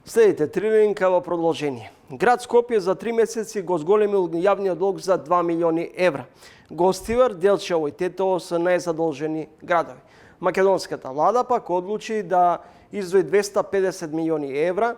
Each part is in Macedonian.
Следите трилинка во продолжение. Град Скопје за 3 месеци го зголемил јавниот долг за 2 милиони евра. Гостивар, Делчево и Тетово се најзадолжени градови. Македонската влада пак одлучи да издвои 250 милиони евра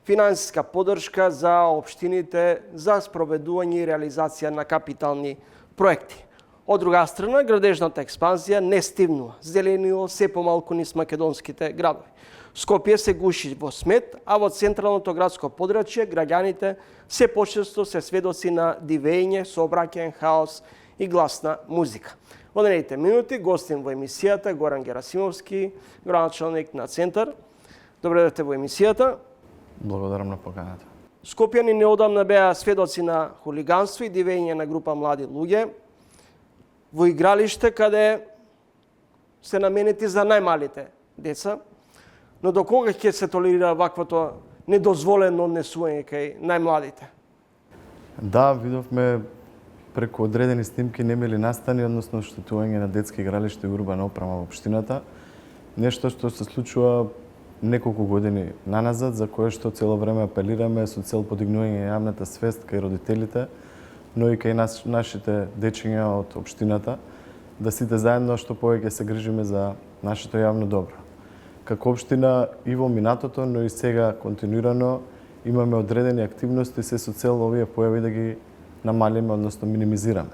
финансиска поддршка за општините за спроведување и реализација на капитални проекти. Од друга страна, градежната експанзија не стивнува, зеленило се помалку низ македонските градови. Скопје се гуши во смет, а во централното градско подрачје граѓаните се почесто се сведоци на дивење, сообраќаен хаос и гласна музика. Во наредните минути гостин во емисијата Горан Герасимовски, градоначалник на Центар. Добре дојдовте во емисијата. Благодарам на поканата. Скопјани неодамна беа сведоци на хулиганство и дивење на група млади луѓе во игралиште каде се наменети за најмалите деца. Но до кога ќе се толерира ваквото недозволено однесување кај најмладите? Да, видовме преку одредени снимки немили настани, односно штетување на детски игралишта и урбана опрема во општината. Нешто што се случува неколку години наназад, за кое што цело време апелираме со цел подигнување на јавната свест кај родителите, но и кај нашите дечиња од општината, да сите заедно што повеќе се грижиме за нашето јавно добро. Како општина и во минатото, но и сега континуирано имаме одредени активности се со цел овие појави да ги намалиме, односно минимизираме.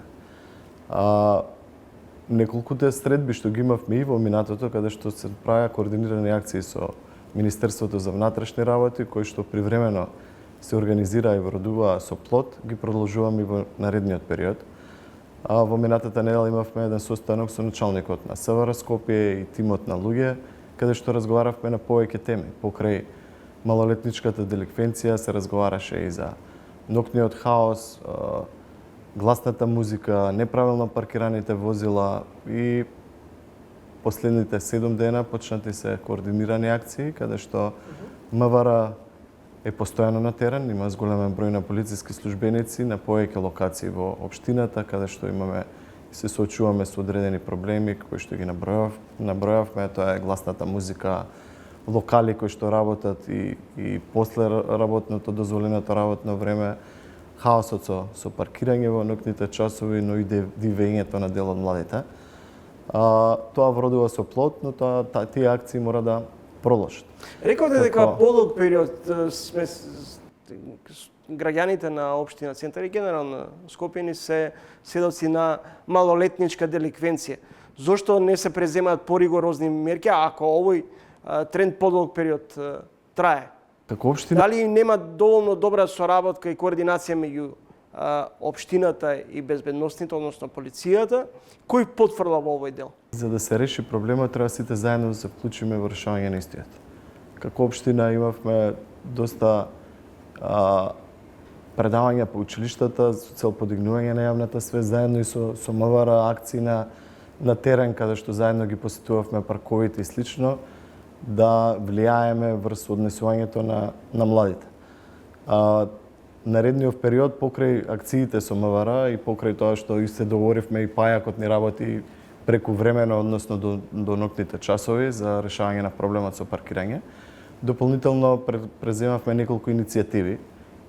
Неколкуте средби што ги имавме и во минатото, каде што се правеа координирани акции со Министерството за внатрешни работи, кои што привремено се организира и вродува со плод, ги продолжуваме и во наредниот период. Во минатата недела имавме еден состанок со началникот на СВР Скопје и тимот на луѓе, каде што разговаравме на повеќе теми. Покрај малолетничката деликвенција се разговараше и за ноќниот хаос, гласната музика, неправилно паркираните возила и последните 7 дена почнати се координирани акции, каде што МВР е постојано на терен, има зголемен број на полициски службеници на повеќе локации во општината, каде што имаме и се соочуваме со одредени проблеми кои што ги набројавме, тоа е гласната музика, локали кои што работат и после работното дозволеното работно време, хаосот со паркирање во ноќните часови, но и дивењето на дел од младите. Тоа вродува со плод, но тие акции мора да продолжат. Рековте дека подолг период сме граѓаните на општина Центар и генерално Скопјани се сведоци на малолетничка деликвенција. Зошто не се преземаат поригорозни мерки, ако овој тренд подолг период трае? Како општина, Дали нема доволно добра соработка и координација меѓу општината и безбедносните, односно полицијата, кој потврла во овој дел? за да се реши проблемот, треба сите заедно да се вклучиме во решавање на истиот. Како општина имавме доста предавања по училиштата со цел подигнување на јавната свест, заедно и со МВР акции на терен, каде што заедно ги посетувавме парковите и слично, да влијаеме врз однесувањето на младите. Наредниот период, покрај акциите со МВР и покрај тоа што и се договоривме и пајакот ни работи преку времено, односно до ноќните часови за решавање на проблемот со паркирање, дополнително преземавме неколку иницијативи.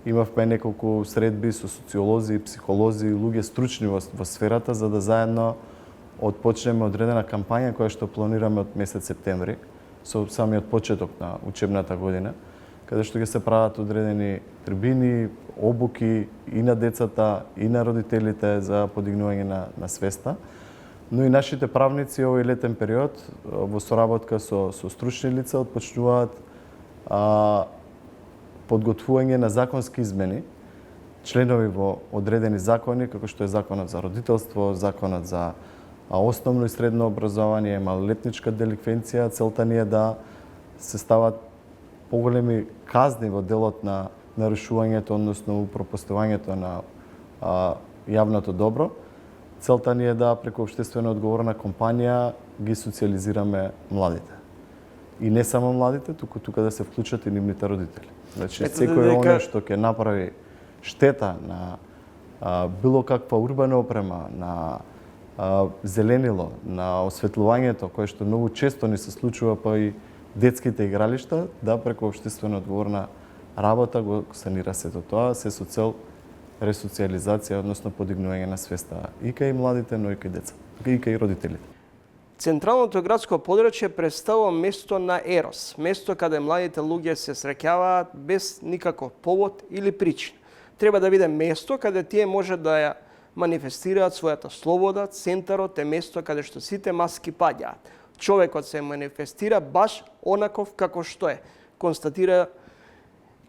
Имавме неколку средби со социолози, психолози и луѓе стручни во сферата, за да заедно отпочнеме одредена кампања која што планираме од месец септември, со самиот почеток на учебната година, каде што ќе се прават одредени трибини, обуки и на децата, и на родителите за подигнување на свеста. Но и нашите правници овој летен период во соработка со стручни лица отпочнуваат подготвување на законски измени, членови во одредени закони, како што е законот за родителство, законот за основно и средно образование, малолетничка деликвенција. Целта ни е да се стават поголеми казни во делот на нарушувањето, односно упропастувањето на јавното добро. Целта ни е да преку општествено одговорна компанија ги социализираме младите. И не само младите, тука да се вклучат и нивните родители. Значи, секој оној што ќе направи штета на било каква урбана опрема, на зеленило, на осветлувањето, кое што многу често ни се случува, па и детските игралишта, да преку општествено одговорна работа го санира сето тоа, се со цел ресоциализација, односно подигнување на свеста и кај младите, но и кај деца, и кај родителите. Централното градско подрачје представува место на ерос, место каде младите луѓе се среќаваат без никаков повод или причина. Треба да биде место каде тие може да ја манифестираат својата слобода, центарот е место каде што сите маски паѓаат. Човекот се манифестира баш онаков како што е, констатира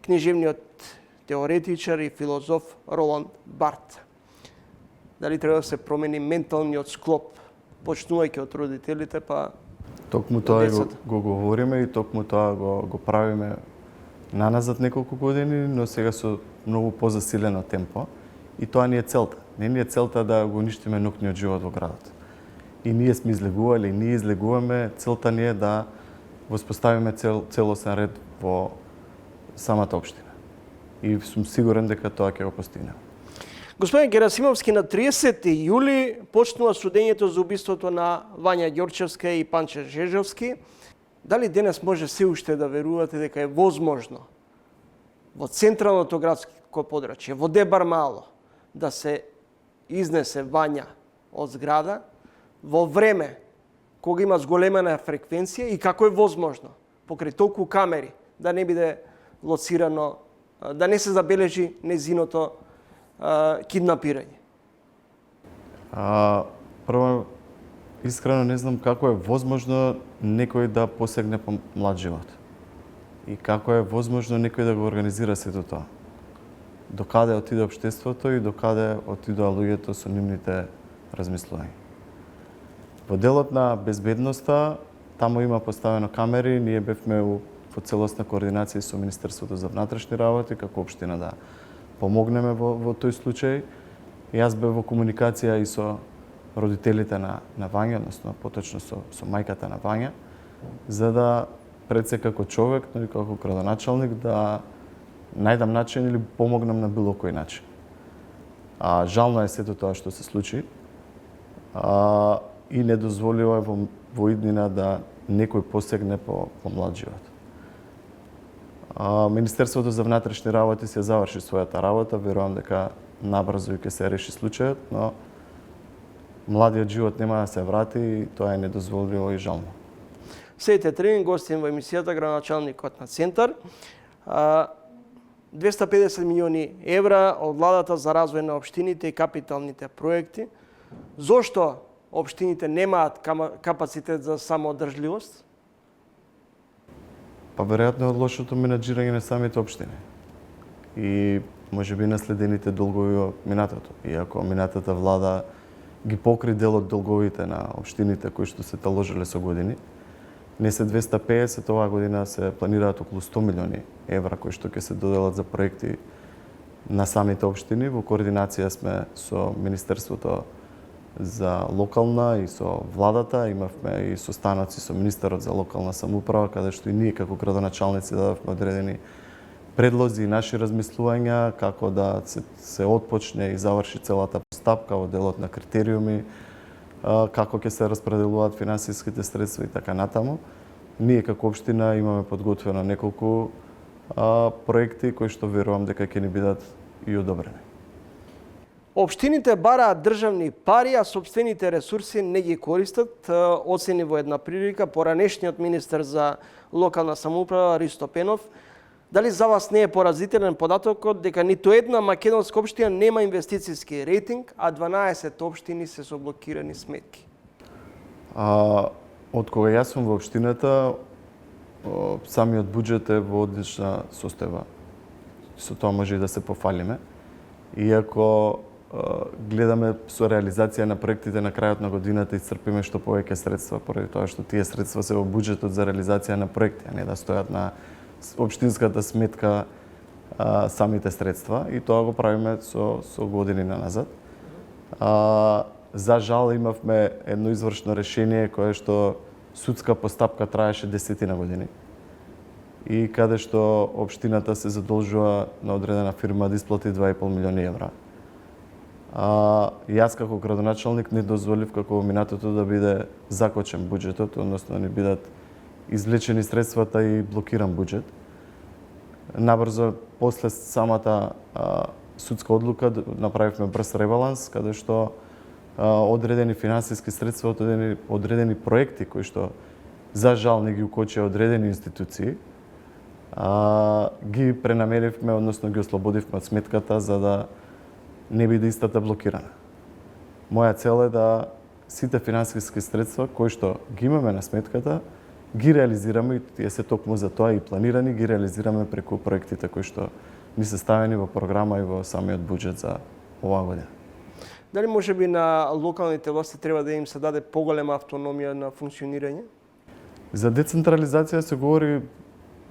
книжевниот теоретичар и филозоф Роланд Барт. Дали треба да се промени менталниот склоп, почнувајќи од родителите, па Токму тоа го говориме и токму тоа го правиме наназад неколку години, но сега со многу позасилено темпо. И тоа ни е целта. Не ни е целта да го уништиме ноќниот живот во градот. И ние сме излегувале, и ние излегуваме, целта ни е да воспоставиме целосен ред во самата општина. И сум сигурен дека тоа ќе го постигнеме. Господин Герасимовски, на 30 јули почнува судењето за убиството на Вања Ѓорчевска и Панче Жежовски. Дали денес може се уште да верувате дека е возможно во централното градско подрачје, во Дебар Мало, да се изнесе Вања од зграда во време кога има зголемена фреквенција и како е возможно покрај толку камери да не биде лоцирано, да не се забележи незиното киднапирање? Прво, искрено не знам како е возможно некој да посегне по млад живот. И како е возможно некој да го организира сето тоа. До каде отиде општеството и до каде отидоа луѓето со нивните размислувања. Во делот на безбедноста, таму има поставено камери, ние бевме во целосна координација со Министерството за внатрешни работи, како општина да помогнеме во тој случај. Јас бев во комуникација и со родителите на Вања, односно поточно со мајката на Вања, за да пред се како човек, како градоначалник, да најдам начин или помогнам на било кој начин. Жално е сето тоа што се случи и не дозволува во иднина да некој посегне по млад живот. Министерството за внатрешни работи се заврши својата работа, верувам дека набрзо ќе се реши случајот, но младиот живот нема да се врати и тоа е недозволиво и жално. Сејте Тревин, гостин во емисијата градоначалникот на Центар. 250 милиони евра од владата за развој на општините и капиталните проекти. Зошто општините немаат капацитет за самоодржливост? Па веројатно од лошото менаџирање на самите општини. И можеби наследените долгови од минатото. Иако минатата влада ги покри дел од долговите на општините кои што се таложеле со години, не се 250, оваа година се планираат околу 100 милиони евра кои што ќе се доделат за проекти на самите општини. Во координација сме со Министерството за локална и со владата, имавме и состаноци со министерот за локална самоуправа, каде што и ние како градоначалници дадовме одредени предлози и наши размислувања како да се отпочне и заврши целата постапка во делот на критериуми, како ќе се распределуваат финансиските средства и така натаму. Ние како општина имаме подготвено неколку проекти кои што верувам дека ќе ни бидат и одобрени. Општините бараат државни пари, а сопствените ресурси не ги користат, оцени во една прилика поранешниот министер за локална самоуправа Ристо Пенов. Дали за вас не е поразителен податокот дека ниту една македонска општина нема инвестицијски рейтинг, а 12 општини се со блокирани сметки? Од кога јас сум во општината, самиот буџет е во одлична состојба. Со тоа може и да се пофалиме. Иако гледаме со реализација на проектите на крајот на годината и црпиме што повеќе средства, поради тоа што тие средства се во буџетот за реализација на проекти, а не да стојат на општинската сметка самите средства, и тоа го правиме со години назад. За жал имавме едно извршно решение кое што судска постапка траеше 10 години и каде што општината се задолжува на одредена фирма да исплати 2,5 милиони евра. Јас како градоначалник не дозволив како во минатото да биде закочен буџетот, односно да не бидат извлечени средствата и блокиран буџет. Набрзо, после самата судска одлука, направивме брз ребаланс, каде што одредени финансиски средства, одредени проекти кои што за жал не ги укочија одредени институции, ги пренамеривме, односно ги ослободивме од сметката за да не биде истата блокирана. Моја цел е да сите финансиски средства кои што ги имаме на сметката, ги реализираме и тие се токму за тоа и планирани, ги реализираме преку проектите кои што ни се ставени во програма и во самиот буџет за оваа година. Дали може би на локалните власти треба да им се даде поголема автономија на функционирање? За децентрализација се говори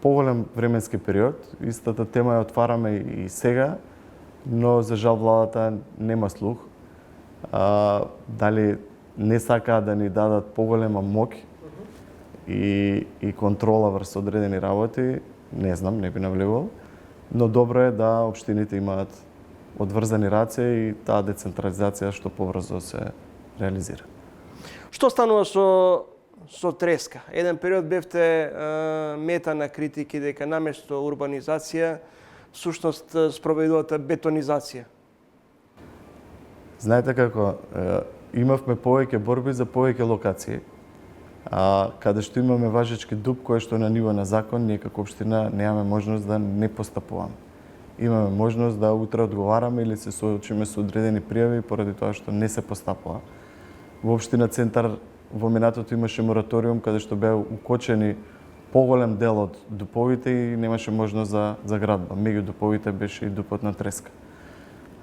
поголем временски период. Истата тема ја отвараме и сега, но за жал владата нема слух. Дали не сакаат да ни дадат поголема моќ и контрола врз одредени работи, не знам, не би навлегувал. Но добро е да општините имаат одврзани раце и таа децентрализација што побрзо се реализира. Што станува со треска? Еден период бевте мета на критики дека наместо урбанизација всушност спроведувате бетонизација. Знаете како, имавме повеќе борби за повеќе локации, каде што имаме важечки дуп кој што на ниво на закон ние како општина немаме можност да не постапуваме. Имаме можност да утре одговараме или се соочиме со одредени пријави поради тоа што не се постапува. Во општина Центар во минатото имаше мораториум каде што беа укочени поголем дел од дуповите и немаше можност за градба. Меѓу дуповите беше и дупот на треска.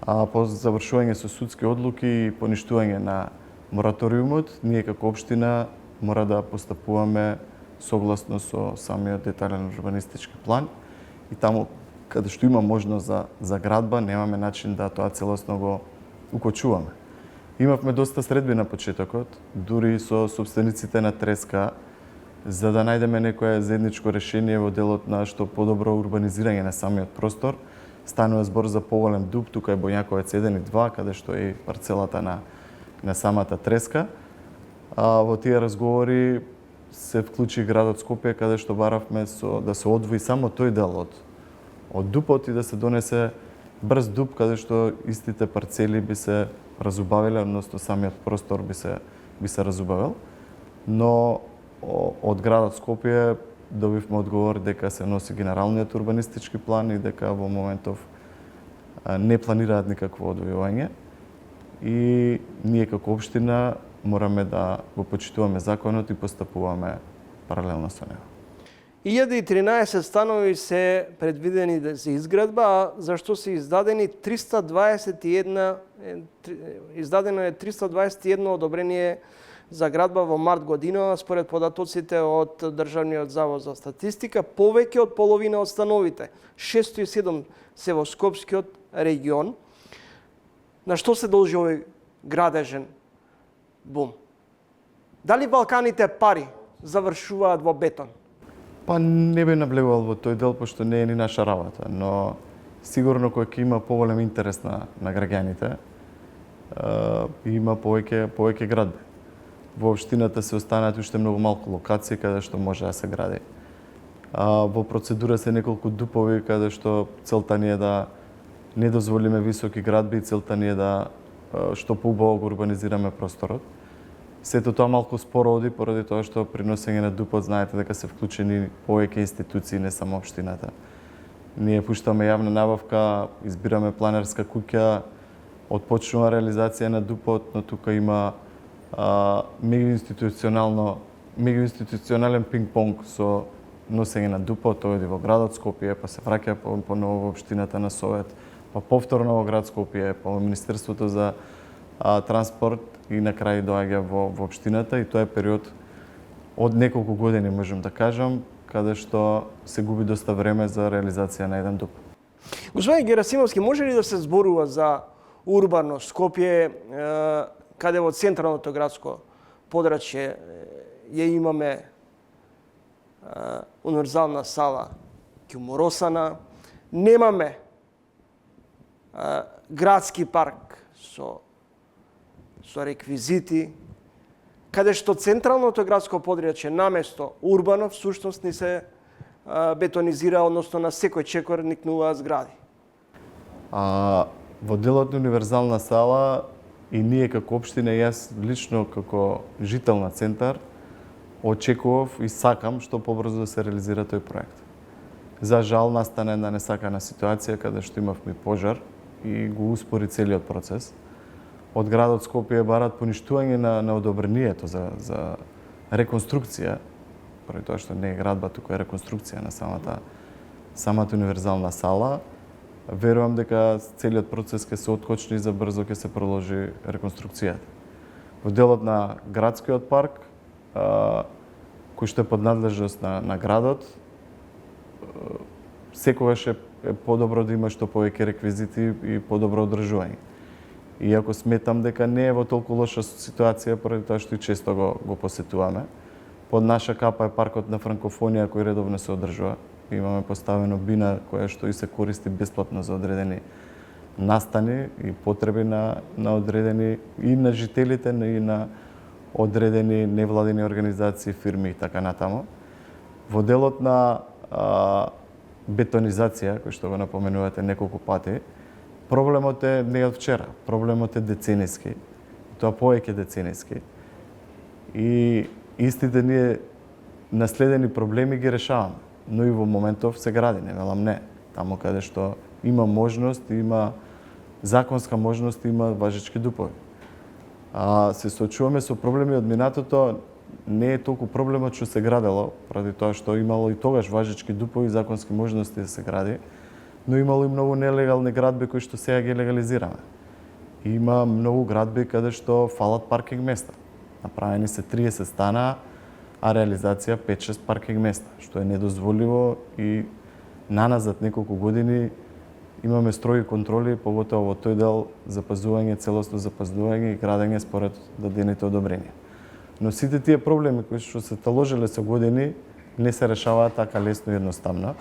По завршување со судски одлуки и поништување на мораториумот, ние како општина мора да постапуваме согласно со самиот детален урбанистички план и таму каде што има можност за градба, немаме начин да тоа целосно го укочуваме. Имавме доста средби на почетокот, дури со собствениците на треска, за да најдеме некое заедничко решение во делот на што подобро урбанизирање на самиот простор. Станува збор за поголем дуп, тука е Боњаковец 1 и 2, каде што е парцелата на самата треска. Во тие разговори се вклучи градот Скопје, каде што баравме да се одвои само тој дел од дупот и да се донесе брз дуп, каде што истите парцели би се разубавиле, односно самиот простор би се разубавил. Но од градот Скопје добивме одговор дека се носи генералниот урбанистички план и дека во моментов не планираат никакво одвојување. И ние како општина мораме да го почитуваме законот и постапуваме паралелно со него. 1013 станови се предвидени за изградба, за што се издадено е 321 одобрение за градба во март година, според податоците од Државниот завод за статистика, повеќе од половина од становите, 607 се во Скопскиот регион. На што се должи овој градежен бум? Дали Балканите пари завршуваат во бетон? Па не би навлегувал во тој дел, пошто не е ни наша работа, но сигурно кој ќе има поголем интерес на граѓаните, има повеќе градби. Во општината се останаат уште многу малку локации каде што може да се гради. Во процедура се неколку дупови каде што целта ни е да не дозволиме високи градби и целта ни е да што поубаво го урбанизираме просторот. Сето тоа малку споро оди поради тоа што при носење на дупот знаете дека се вклучени повеќе институции, не само општината. Ние пуштаме јавна набавка, избираме планерска куќа, отпочнува реализација на дупот, но тука има меѓуинституционален пинг-понг со носење на дупот, тој оди во градот Скопје, па се враќа поново во општината на Совет, па повторно во град Скопје, па во Министерството за транспорт и на крај доаѓа во општината и тоа е период од неколку години, можам да кажам, каде што се губи доста време за реализација на еден дуп. Господин Герасимовски, може ли да се зборува за урбано Скопје, каде во централното градско подрачје ја имаме универзална сала Ќумуросана, немаме градски парк со реквизити, каде што централното градско подрачје наместо урбано всушност ни се бетонизира, односно на секој чекор никнуваат згради. Во делот на универзална сала и ние како општина, јас лично како жител на центар, очекував и сакам што побрзо да се реализира тој проект. За жал настана една несакана ситуација каде што имавме пожар и го успори целиот процес. Од градот Скопје барат поништување на одобрението за реконструкција, поради тоа што не е градба, туку е реконструкција на самата универзална сала. Верувам дека целиот процес ќе се откочни и за брзо ќе се продолжи реконструкцијата. Во делот на градскиот парк, кој што е под надлежност на градот, секогаш е подобро да има што повеќе реквизити и подобро одржување. Иако сметам дека не е во толку лоша ситуација, поради тоа што и често го посетуваме. Под наша капа е паркот на Франкофонија кој редовно се одржува. Имаме поставено бина која што и се користи бесплатно за одредени настани и потреби на одредени и на жителите, и на одредени невладини организации, фирми и така натаму. Во делот на бетонизација, кој што го напоменувате неколку пати, проблемот е не од вчера, проблемот е децениски, тоа повеќе децениски. И истите ние наследени проблеми ги решаваме, но и во моментов се гради, не велам не. Таму каде што има можност, има законска можност, има важечки дупови. Се соочуваме со проблеми од минатото, не е толку проблемот што се градело, поради тоа што имало и тогаш важечки дупови, законски можности да се гради, но имало и многу нелегални градби кои што сега ги легализираме. Има многу градби каде што фалат паркинг места. Направени се 30 стана, а реализација 5-6 паркинг места, што е недозволиво и наназад неколку години имаме строги контроли, поготово во тој дел запазување, целосно запазување и градење според дадените одобренија. Но сите тие проблеми кои што се таложеле со години не се решаваат така лесно и едноставно.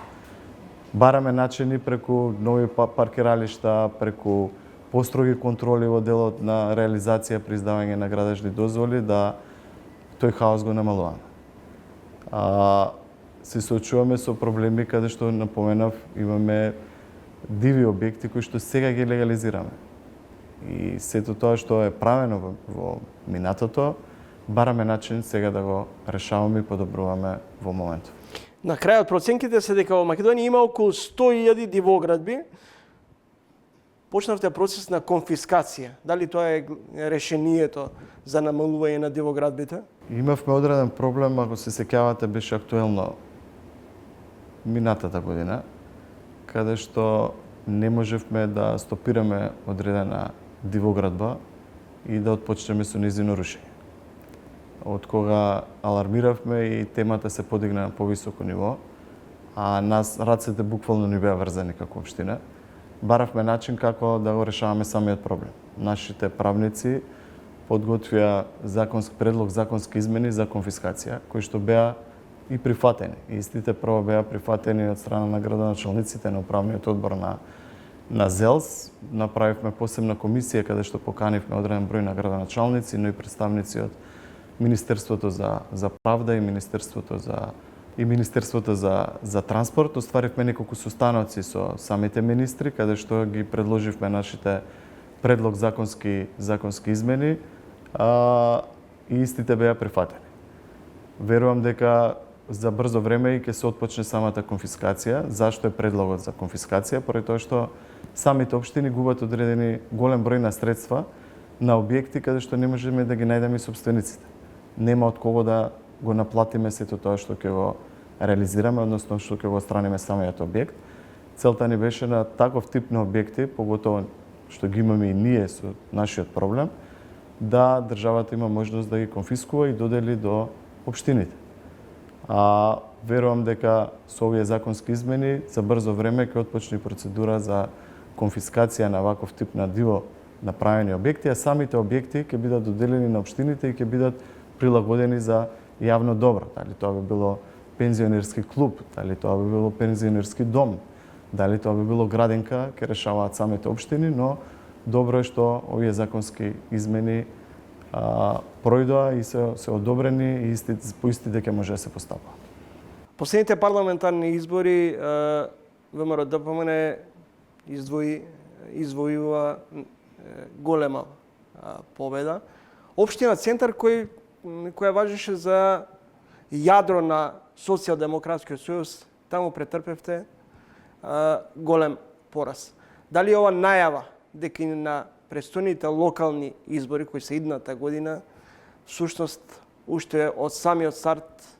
Бараме начини преку нови паркиралишта, преку построги контроли во делот на реализација при издавање на градежни дозволи да тој хаос го намалуваме. Се соочуваме со проблеми каде што напоменав, имаме диви објекти кои што сега ги легализираме. И сето тоа што е правено во минатото, бараме начин сега да го решаваме и подобруваме во моментот. На крајот проценките се дека во Македонија има околу 100.000 дивоградби. Почнавте процес на конфискација. Дали тоа е решението за намалување на дивоградбите? Имавме одреден проблем, ако се сеќавате, беше актуелно минатата година, каде што не можевме да стопираме одредена дивоградба и да отпочнеме со нејзино рушење. Од кога алармиравме и темата се подигна на повисоко ниво, а нас рацете буквално ни беа врзани како општина, баравме начин како да го решаваме самиот проблем. Нашите правници подготвија предлог законски измени за конфискација, кои што беа и прифатени. Истите прво беа прифатени од страна на градоначалниците на управниот одбор на ЗЕЛС. Направивме посебна комисија каде што поканивме одреден број на градоначалници, но и представници од Министерството за правда и Министерството за транспорт. Остваривме неколку состаноци со самите министри, каде што ги предложивме нашите предлог законски измени, и истите беа прифатени. Верувам дека за брзо време и ќе се отпочне самата конфискација. Зашто е предлогот за конфискација? Поради тоа што самите општини губат одредени голем број на средства на објекти каде што не можеме да ги најдеме собствениците. Нема од кого да го наплатиме сето тоа што ќе го реализираме, односно што ќе го отстраниме самиот објект. Целта ни беше на таков тип на објекти, поготово што ги имаме и ние со нашиот проблем, да државата има можност да ги конфискува и додели до општините. Верувам дека со овие законски измени за брзо време ќе отпочне процедура за конфискација на ваков тип на диво направени објекти, а самите објекти ќе бидат доделени на општините и ќе бидат прилагодени за јавно добро. Дали тоа би било пензионерски клуб, дали тоа би било пензионерски дом, дали тоа би било градинка, ќе решаваат самите општини, но добро е што овие законски измени пројдоа и се одобрени и по истите ќе може да се постапува. Последните парламентарни избори ВМРО-ДПМН извојува голема победа. Општина Центар која важеше за јадро на Социјалдемократскиот сојуз, таму претрпевте голем пораз. Дали ова најава дека и на престојните локални избори кои се идната година, всушност уште од самиот старт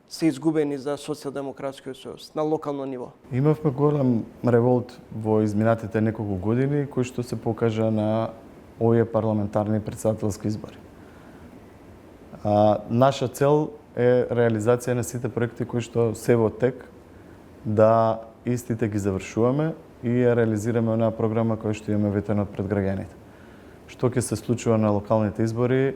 се изгубени за Социјалдемократскиот сојуз на локално ниво? Имавме голем револт во изминатите неколку години кој што се покажа на овие парламентарни претседателски избори. Наша цел е реализација на сите проекти кои што се во тек, да истите ги завршуваме и ја реализираме онаа програма која што имаме ветено пред граѓаните. Што ќе се случува на локалните избори,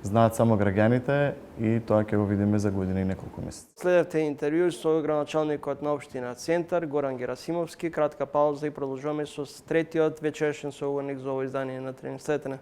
знаат само граѓаните и тоа ќе го видиме за година и неколку месеци. Следете интервју со градоначалникот на општина Центар, Горан Герасимовски. Кратка пауза и продолжуваме со третиот вечерашен соговорник за ово издание на Тренинг. Следете не.